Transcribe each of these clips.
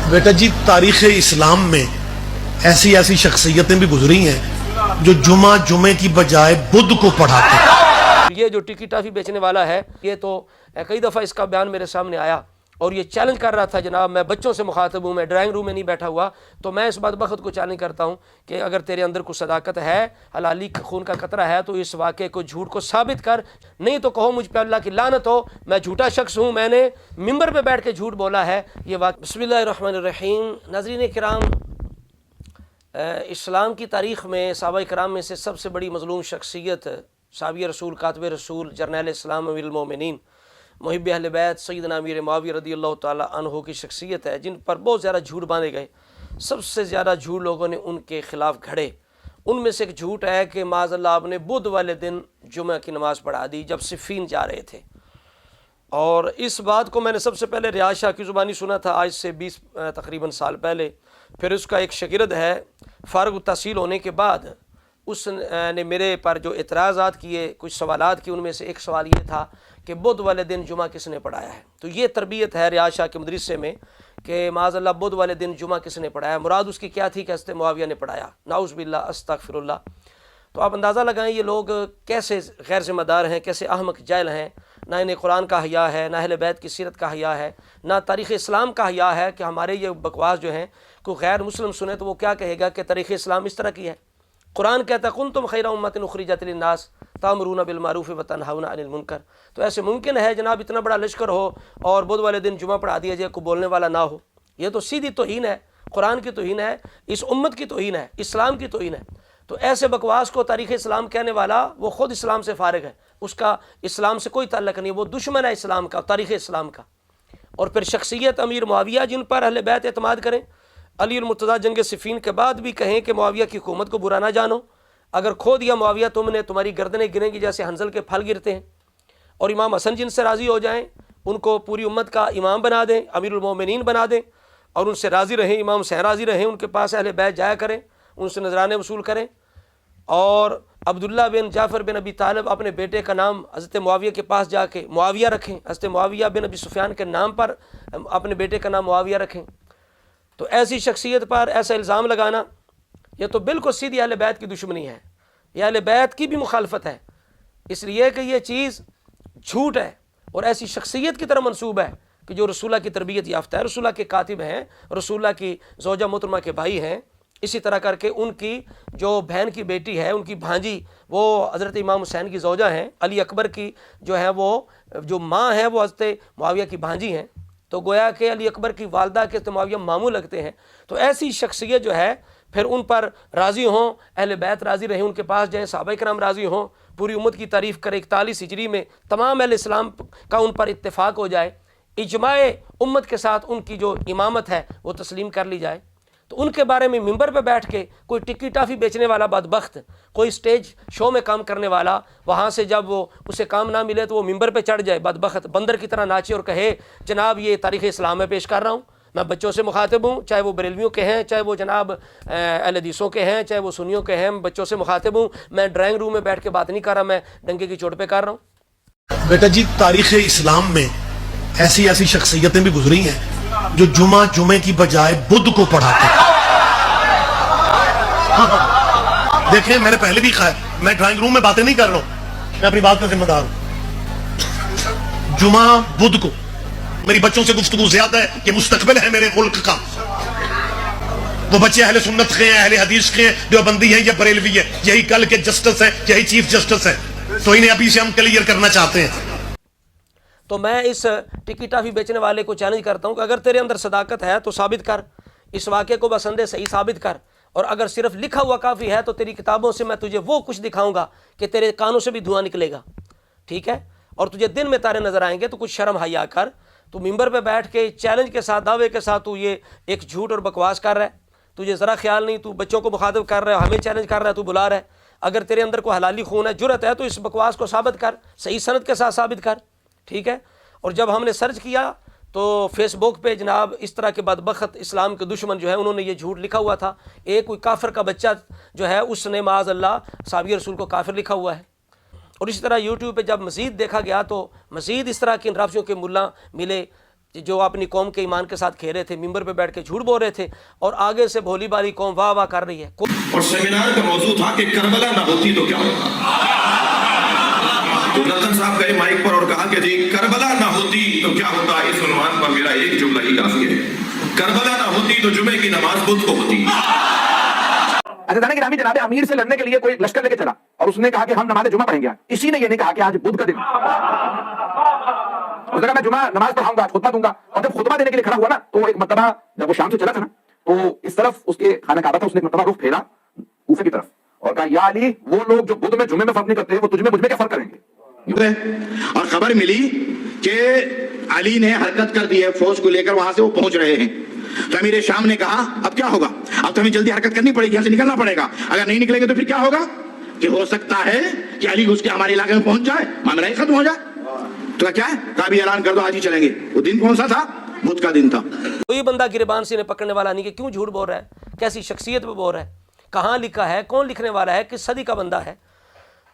बेटा जी, तारीख़ इस्लाम में ऐसी ऐसी शख्सियतें भी गुजरी हैं जो जुमे की बजाय बुध को पढ़ाते हैं। ये जो टिकी टाफी बेचने वाला है, ये तो कई दफ़ा इसका बयान मेरे सामने आया और ये चैलेंज कर रहा था, जनाब मैं बच्चों से मुखातब हूँ, मैं ड्राइंग रूम में नहीं बैठा हुआ, तो मैं इस बदबख्त को चैलेंज करता हूँ कि अगर तेरे अंदर कुछ सदाकत है, हलाली खून का कतरा है, तो इस वाक़े को झूठ को साबित कर, नहीं तो कहो मुझ पर अल्लाह की लानत हो, मैं झूठा शख्स हूँ, मैंने मिंबर पे बैठ के झूठ बोला है। ये वाक़ बिस्मिल्लाहिर्रहमानिर्रहीम। नाज़रीन किराम, इस्लाम की तारीख़ में सहाबा किराम में से सबसे बड़ी मज़लूम शख्सियत साहबी रसूल, कातिब रसूल, जर्नैल इस्लाम अमीरुल मोमिनीन, मुहिब अहले बैत सैयदना अमीर मुआविया रज़ियल्लाहु ताला अन्हु की शख्सियत है, जिन पर बहुत ज़्यादा झूठ बांधे गए। सबसे ज़्यादा झूठ लोगों ने उनके ख़िलाफ़ घड़े। उनमें से एक झूठ है कि माज़अल्लाह आपने बुध वाले दिन जुमे की नमाज़ पढ़ा दी जब सिफ़ीन जा रहे थे। और इस बात को मैंने सबसे पहले रियाज शाह की ज़ुबानी सुना था, आज से 20 तकरीबन साल पहले। फिर उसका एक शागिर्द है, फ़ारिग़ तहसील होने के बाद उसने मेरे पर जो एतराज़ात किए, कुछ सवालात किए, उनमें से एक सवाल ये था कि बुध वाले दिन जुमा किसने पढ़ाया है। तो ये तरबियत है रियाज शाह के मदरसे में कि माज़अल्लाह बुध वाले दिन जुमा किसने पढ़ाया। मुराद उसकी क्या थी कि हज़रत मुआविया ने पढ़ाया, नाउज़ बिल्लाह अस्तग़फिरुल्लाह। तो आप अंदाज़ा लगाएं ये लोग कैसे गैर ज़िम्मेदार हैं, कैसे अहमक जाहिल हैं। ना इन्हें कुरान का हया है, ना अहले बैत की सीरत का हया है, ना तारीख़ इस्लाम का हया है कि हमारे ये बकवास जो हैं कोई गैर मुस्लिम सुने तो वो क्या कहेगा कि तारीख़ इस्लाम इस तरह की है। कुरान कहता है कुंतुम खैरा उम्मतिन उखरिजत लिन्नास तामुरूना बिल मारूफ व तनहाउना अनिल मुनकर। तो ऐसे मुमकिन है जनाब इतना बड़ा लश्कर हो और बुध वाले दिन जुमा पढ़ा दिया जाए, कोई बोलने वाला ना हो। ये तो सीधी तौहीन है, कुरान की तौहीन है, इस उम्मत की तौहीन है, इस्लाम की तौहीन है। तो ऐसे बकवास को तारीख़ इस्लाम कहने वाला वो ख़ुद इस्लाम से फ़ारिग है, उसका इस्लाम से कोई ताल्लुक़ नहीं, वो दुश्मन है इस्लाम का, तारीख़ इस्लाम का। और फिर शख्सियत अमीर मुआविया, जिन पर अहले बैत एतमाद करें, अली मुर्तज़ा जंग सिफ़ीन के बाद भी कहें कि मुआविया की हुकूमत को बुरा ना जानो, अगर खो दिया मुआविया तुमने, तुम्हारी गर्दनें गिरेंगी जैसे हंजल के फल गिरते हैं। और इमाम हसन जिनसे राज़ी हो जाएं, उनको पूरी उम्मत का इमाम बना दें, अमीरुल मोमिनीन बना दें, और उनसे राज़ी रहें, इमाम हुसैन राज़ी रहें, उनके पास अहले बैत जाया करें, उनसे नजराने वसूल करें। और अब्दुल्ला बिन जाफ़र बिन अबी तालिब अपने बेटे का नाम हज़रत मुआविया के पास जाके मुआविया रखें, हज़रत मुआविया बिन अबी सुफ़ियान के नाम पर अपने बेटे का नाम मुआविया रखें। तो ऐसी शख्सियत पर ऐसा इल्ज़ाम लगाना, ये तो बिल्कुल सीधी अहले बैत की दुश्मनी है, यह अहले बैत की भी मुखालफत है, इसलिए कि ये चीज़ झूठ है और ऐसी शख्सियत की तरह मंसूब है कि जो रसूलुल्लाह की तरबियत याफ्ता है, रसूलुल्लाह के कातिब हैं, रसूलुल्लाह की ज़ौजा मोहतरमा के भाई हैं। इसी तरह करके उनकी जो बहन की बेटी है, उनकी भांजी, वो हज़रत इमाम हुसैन की ज़ौजा हैं। अली अकबर की जो है वो जो माँ है वो हज़रत मुआविया की भांजी हैं। तो गोया कि अली अकबर की वालदा के तो मुआविया मामू लगते हैं। तो ऐसी शख्सियत जो है फिर उन पर राज़ी हों, अहले बैत राज़ी रहें, उनके पास जाएँ, सहाबा किराम राज़ी हों, पूरी उम्मत की तारीफ़ करें, 41 हिजरी में तमाम अहले इस्लाम का उन पर इत्तेफाक हो जाए, इजमाए उम्मत के साथ उनकी जो इमामत है वो तस्लीम कर ली जाए। तो उनके बारे में मिंबर पे बैठ के कोई टिक्की टाफ़ी बेचने वाला बदबख्त, कोई स्टेज शो में काम करने वाला, वहाँ से जब वो उसे काम ना मिले तो वो मिंबर पे चढ़ जाए, बदबख्त बंदर की तरह नाचे और कहे जनाब ये तारीख़ इस्लाम में पेश कर रहा हूँ, मैं बच्चों से मुखातिब हूँ, चाहे वो बरेलवियों के हैं, चाहे वो जनाब अहले हदीसों के हैं, चाहे वो सुन्नियों के हैं, बच्चों से मुखातिब हूँ। मैं ड्राइंग रूम में बैठ के बात नहीं कर रहा, मैं डंके की चोट पे कर रहा हूँ। बेटा जी, तारीख़ इस्लाम में ऐसी ऐसी शख्सियतें भी गुजरी हैं जो जुमे की बजाय बुध को पढ़ाते हैं। हाँ, देखें मैंने पहले भी कहा, मैं ड्राइंग रूम में बातें नहीं कर रहा हूं, मैं अपनी बात का जिम्मेदार हूं। जुमा बुध को मेरी बच्चों से गुफ्तगू ज्यादा है कि मुस्तकबिल है मेरे मुल्क का। वो बच्चे अहले सुन्नत के हैं, अहले हदीस के हैं, देवबंदी है या बरेलवी है, यही कल के जस्टिस है, यही चीफ जस्टिस है। तो इन्हें अभी से हम क्लियर करना चाहते हैं। तो मैं इस टिक्की टाफ़ी बेचने वाले को चैलेंज करता हूँ कि अगर तेरे अंदर सदाकत है तो साबित कर, इस वाक़े को बसंदे सही साबित कर। और अगर सिर्फ लिखा हुआ काफ़ी है तो तेरी किताबों से मैं तुझे वो कुछ दिखाऊंगा कि तेरे कानों से भी धुआं निकलेगा, ठीक है। और तुझे दिन में तारे नज़र आएंगे, तो कुछ शर्म हया कर। तू मिंबर पे बैठ के चैलेंज के साथ, दावे के साथ तू ये एक झूठ और बकवास कर रहा है, तुझे ज़रा ख्याल नहीं, तू बच्चों को मुखातिब कर रहा है, हमें चैलेंज कर रहा है, तू बुला रहा है। अगर तेरे अंदर कोई हलाली खून है, जुरत है, तो इस बकवास को साबित कर, सही सनद के साथ साबित कर, ठीक है। और जब हमने सर्च किया तो फेसबुक पे जनाब इस तरह के बदबख्त इस्लाम के दुश्मन जो है उन्होंने ये झूठ लिखा हुआ था। एक कोई काफिर का बच्चा जो है उसने माज़ अल्लाह साहबी रसूल को काफिर लिखा हुआ है। और इसी तरह यूट्यूब पे जब मज़ीद देखा गया तो मज़ीद इस तरह के रफ्ज़ों के मुल्ला मिले جو اپنی قوم کے ایمان کے ساتھ کھیرے تھے، ممبر پہ بیٹھ کے جھوٹ بول رہے تھے، اور آگے سے بھولی بھالی قوم واہ واہ کر رہی ہے. اور سیمینار کا موضوع تھا کہ کربلا نہ ہوتی تو کیا ہوتا. تو رتن صاحب گئے مائک پر اور کہا کہ جی کربلا نہ ہوتی تو کیا ہوتا. اس عنوان پر میرا ایک جملہ ہی کافی ہے. کربلا نہ ہوتی تو جمعے کی نماز بدھ کو ہوتی. اچھا گرامی جناب امیر سے لڑنے کے لیے کوئی لشکر لے کے چلا اور اس نے کہا کہ ہم نماز جمعہ پڑھیں گے. اسی نے یہ نہیں کہا کہ آج بدھ کا دن. اس نے کہا میں جمعہ نماز پڑھاؤں گا، خطبہ دوں گا. اور جب خطبہ دینے کے لیے کھڑا ہوا نا تو ایک مرتبہ جب وہ شام سے چلا تھا نا تو اس طرف اس کے خانہ کعبہ تھا، اس نے ایک مرتبہ رخ پھیرا کوفے کی طرف اور کہا یا علی وہ لوگ جو بدھ میں جمعے میں فرق نہیں کرتے وہ تجھ میں مجھ میں کیا فرق کریں گے. اور خبر ملی کہ علی نے حرکت کر دی ہے فوج کو لے کر، وہاں سے وہ پہنچ رہے ہیں. تو امیر شام نے کہا اب کیا ہوگا، اب تو ہمیں جلدی حرکت کرنی پڑے گی، یہاں سے نکلنا پڑے گا. اگر نہیں نکلیں گے تو پھر کیا ہوگا کہ ہو سکتا ہے کہ علی گھس کے ہمارے علاقے میں پہنچ جائے، معاملہ ہی ختم ہو جائے. تو کیا ہے کہا بھی اعلان کر دو آج ہی چلیں گے. وہ دن کون سا تھا؟ بدھ کا دن تھا. کوئی بندہ گریبان سے انہیں پکڑنے والا نہیں کہ کیوں جھوٹ بول رہا ہے، کیسی شخصیت پہ بول رہا ہے، کہاں لکھا ہے، کون لکھنے والا ہے، کس صدی کا بندہ ہے.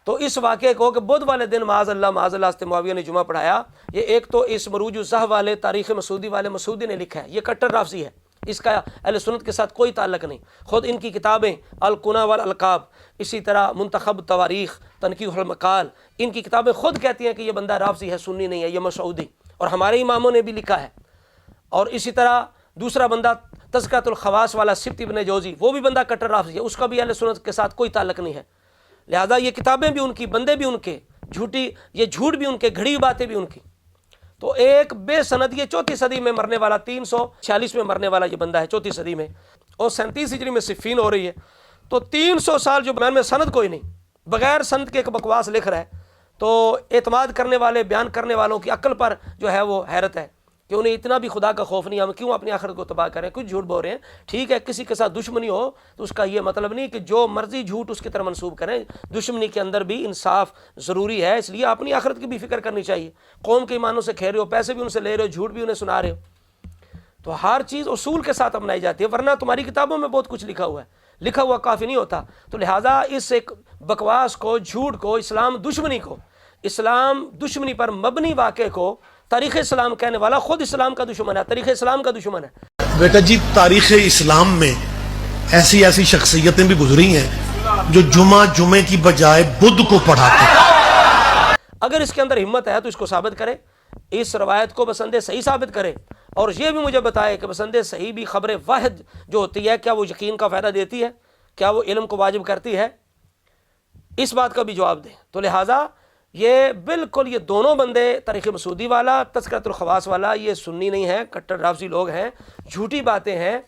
تو اس واقعے کو کہ بدھ والے دن معاذ اللہ حضرت معاویہ نے جمعہ پڑھایا، یہ ایک تو اس مروج الزہ والے تاریخ مسعودی والے مسعودی نے لکھا ہے. یہ کٹر رافضی ہے، اس کا اہل سنت کے ساتھ کوئی تعلق نہیں. خود ان کی کتابیں القنا والالقاب، اسی طرح منتخب تواریخ، تنقیح المقال، ان کی کتابیں خود کہتی ہیں کہ یہ بندہ رافضی ہے، سنی نہیں ہے، یہ مسعودی. اور ہمارے اماموں نے بھی لکھا ہے. اور اسی طرح دوسرا بندہ تذکرۃ الخواص والا سبط ابن جوزی، وہ بھی بندہ کٹر رافضی ہے، اس کا بھی اہل سنت کے ساتھ کوئی تعلق نہیں ہے. لہذا یہ کتابیں بھی ان کی، بندے بھی ان کے، جھوٹی یہ جھوٹ بھی ان کے، گھڑی باتیں بھی ان کی. تو ایک بے سند، یہ 4 صدی میں مرنے والا، 346 میں مرنے والا یہ بندہ ہے 4 صدی میں، اور 37 ہجری میں صفین ہو رہی ہے. تو 300 سال جو میں سند کوئی نہیں، بغیر سند کے ایک بکواس لکھ رہا ہے. تو اعتماد کرنے والے، بیان کرنے والوں کی عقل پر جو ہے وہ حیرت ہے کہ انہیں اتنا بھی خدا کا خوف نہیں. ہم کیوں اپنی آخرت کو تباہ کریں، کچھ جھوٹ بول رہے ہیں. ٹھیک ہے کسی کے ساتھ دشمنی ہو تو اس کا یہ مطلب نہیں کہ جو مرضی جھوٹ اس کی طرف منسوب کریں. دشمنی کے اندر بھی انصاف ضروری ہے، اس لیے اپنی آخرت کی بھی فکر کرنی چاہیے. قوم کے ایمانوں سے کھیرے ہو، پیسے بھی ان سے لے رہے ہو، جھوٹ بھی انہیں سنا رہے ہو، تو ہر چیز اصول کے ساتھ اپنائی جاتی ہے. ورنہ تمہاری کتابوں میں بہت کچھ لکھا ہوا ہے، لکھا ہوا کافی نہیں ہوتا. تو لہٰذا اس ایک بکواس کو، جھوٹ کو، اسلام دشمنی پر مبنی واقعے کو تاریخ اسلام کہنے والا خود اسلام کا دشمن ہے، تاریخ اسلام کا دشمن ہے. بیٹا جی تاریخ اسلام میں ایسی شخصیتیں بھی گزری ہیں جو جمعے کی بجائے بدھ کو پڑھاتے ہیں. اگر اس کے اندر ہمت ہے تو اس کو ثابت کرے، اس روایت کو بسند صحیح ثابت کرے، اور یہ بھی مجھے بتائے کہ بسند صحیح بھی خبر واحد جو ہوتی ہے کیا وہ یقین کا فائدہ دیتی ہے، کیا وہ علم کو واجب کرتی ہے، اس بات کا بھی جواب دیں. تو لہٰذا یہ بالکل یہ دونوں بندے، تاریخ مسعودی والا، تذکرۃ الخواص والا، یہ سنی نہیں ہے، کٹر رافضی لوگ ہیں، جھوٹی باتیں ہیں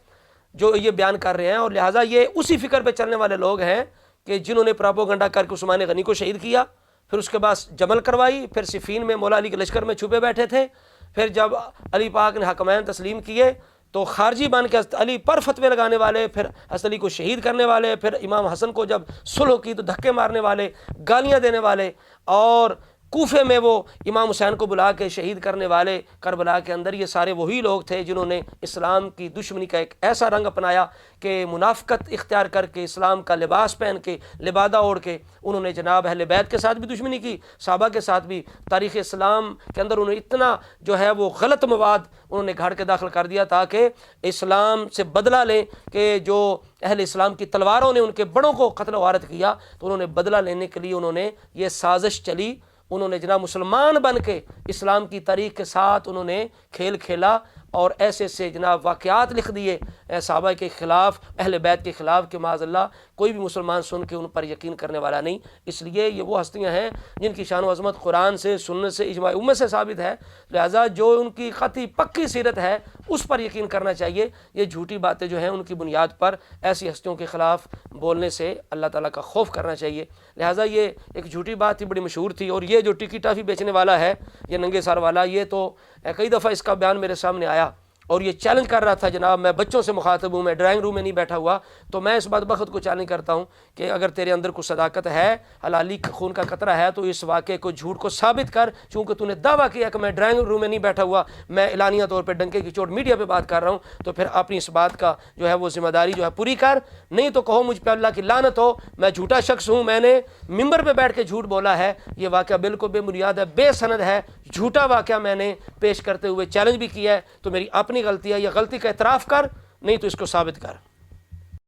جو یہ بیان کر رہے ہیں. اور لہٰذا یہ اسی فکر پہ چلنے والے لوگ ہیں کہ جنہوں نے پراپوگنڈا کر کے عثمان غنی کو شہید کیا، پھر اس کے بعد جمل کروائی، پھر صفین میں مولا علی کے لشکر میں چھپے بیٹھے تھے، پھر جب علی پاک نے حکمین تسلیم کیے تو خارجی بن کے حضرت علی پر فتوے لگانے والے، پھر حضرت علی کو شہید کرنے والے، پھر امام حسن کو جب صلح کی تو دھکے مارنے والے، گالیاں دینے والے، اور کوفے میں وہ امام حسین کو بلا کے شہید کرنے والے کربلا کے اندر، یہ سارے وہی لوگ تھے جنہوں نے اسلام کی دشمنی کا ایک ایسا رنگ اپنایا کہ منافقت اختیار کر کے، اسلام کا لباس پہن کے، لبادہ اوڑھ کے انہوں نے جناب اہل بیت کے ساتھ بھی دشمنی کی، صحابہ کے ساتھ بھی. تاریخ اسلام کے اندر انہوں نے اتنا جو ہے وہ غلط مواد انہوں نے گھاڑ کے داخل کر دیا تاکہ اسلام سے بدلہ لیں کہ جو اہل اسلام کی تلواروں نے ان کے بڑوں کو قتل و غارت کیا، تو انہوں نے بدلہ لینے کے لیے انہوں نے یہ سازش چلی. انہوں نے جناب مسلمان بن کے اسلام کی تاریخ کے ساتھ انہوں نے کھیل کھیلا اور ایسے سے جناب واقعات لکھ دیے صحابہ کے خلاف، اہل بیت کے خلاف، کہ معاذ اللہ کوئی بھی مسلمان سن کے ان پر یقین کرنے والا نہیں. اس لیے یہ وہ ہستیاں ہیں جن کی شان و عظمت قرآن سے، سنت سے، اجماع امت سے ثابت ہے. لہٰذا جو ان کی قطعی پکی سیرت ہے اس پر یقین کرنا چاہیے. یہ جھوٹی باتیں جو ہیں ان کی بنیاد پر ایسی ہستیوں کے خلاف بولنے سے اللہ تعالیٰ کا خوف کرنا چاہیے. لہٰذا یہ ایک جھوٹی بات تھی، بڑی مشہور تھی. اور یہ جو ٹکی ٹافی بیچنے والا ہے، یہ ننگے سر والا، یہ تو کئی دفعہ اس کا بیان میرے سامنے آیا اور یہ چیلنج کر رہا تھا جناب میں بچوں سے مخاطب ہوں، میں ڈرائنگ روم میں نہیں بیٹھا ہوا، تو میں اس بدبخت کو چیلنج کرتا ہوں کہ اگر تیرے اندر کوئی صداقت ہے، حلالی خون کا قطرہ ہے، تو اس واقعے کو جھوٹ کو ثابت کر، چونکہ تو نے دعویٰ کیا کہ میں ڈرائنگ روم میں نہیں بیٹھا ہوا، میں اعلانیہ طور پہ ڈنکے کی چوٹ میڈیا پہ بات کر رہا ہوں، تو پھر اپنی اس بات کا جو ہے وہ ذمہ داری جو ہے پوری کر، نہیں تو کہو مجھ پہ اللہ کی لعنت ہو، میں جھوٹا شخص ہوں، میں نے ممبر پہ بیٹھ کے جھوٹ بولا ہے، یہ واقعہ بالکل بے بنیاد ہے، بے سند ہے، جھوٹا واقعہ میں نے پیش کرتے ہوئے چیلنج بھی کیا ہے، تو میری اپنی غلطی ہے، یہ غلطی کا اعتراف کر، نہیں تو اس کو ثابت کر۔